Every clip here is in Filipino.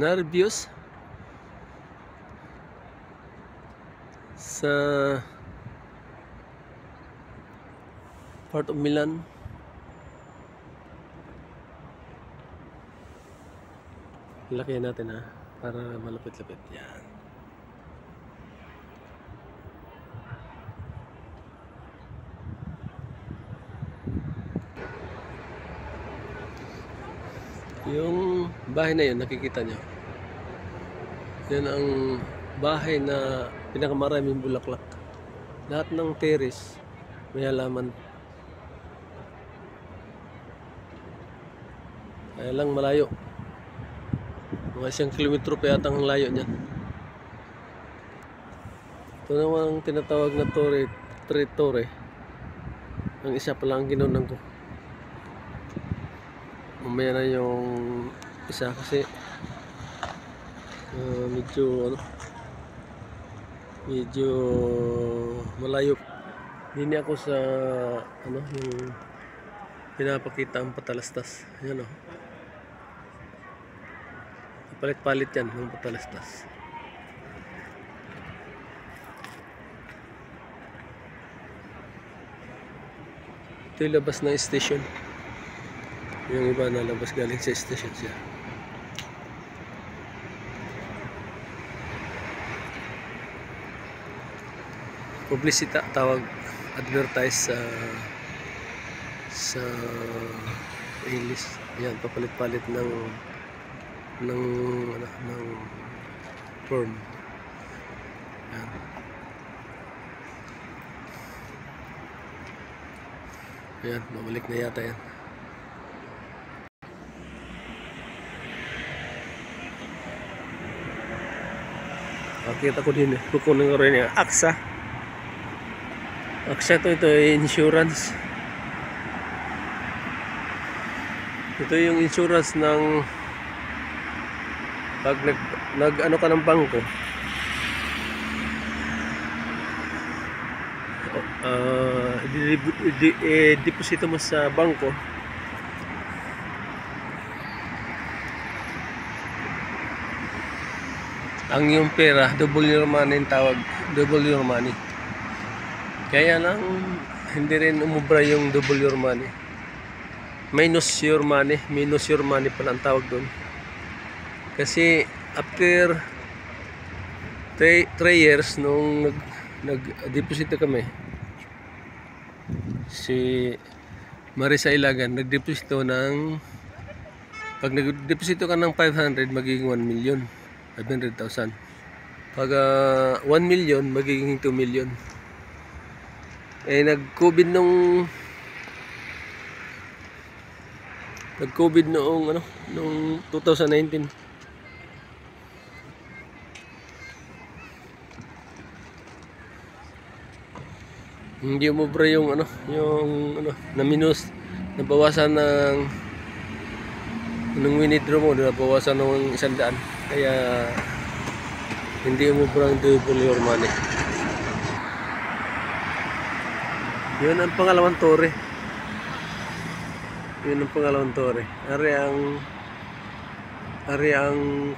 nervyos sa part of Milan. Laki natin para malapit-lapit. Yan. Yung bahay na yun, nakikita nyo. Yan ang bahay na pinakamaraming bulaklak. Lahat ng terrace may halaman. Kaya lang malayo. Mga 1 kilometro pa yata ang layo niyan. Ito naman ang tinatawag na torre. Ang isa pa lang ang ginunan ko. Mamaya na yung isa kasi medyo malayo. Hindi ako sa yung pinapakita ang patalastas. Ayan palit-palit yan ng patalastas. Ito yung labas ng station. Yung iba na labas galing sa station siya. Publicita tawag, advertise sa English. Yan, papalit-palit ng form. Yan. Ayan, babalik na yata yan. Pakita ko din kukunin ko rin yung AXA. AXA ito insurance. Ito yung insurance ng pag nag-ano ka ng bangko, deposito mo sa bangko, ang yung pera, double your money yung tawag, double your money. Kaya lang hindi rin umubra yung double your money, minus your money pala ang tawag doon. Kasi after 3 years nung nag-deposito kami, si Marisa Ilagan nag-deposito ng, pag nag-deposito ka ng 500 magiging 1 million 500,000. Pag 1 million magiging 2 million. Nag-COVID noong noong 2019. Hindi umubra yung na minus, nabawasan ng withdraw mo, nabawasan ng 100. Kaya hindi umubra ang double your money. Yun ang pangalawang torre. Ari ang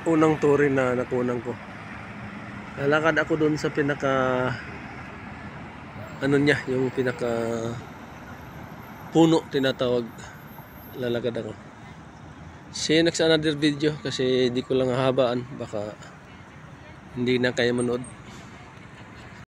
unang torre na nakunan ko. Lalakad ako doon sa pinaka yung pinaka puno tinatawag. Lalakad ako. See you next another video kasi hindi ko lang hahabaan, baka hindi na kaya manood.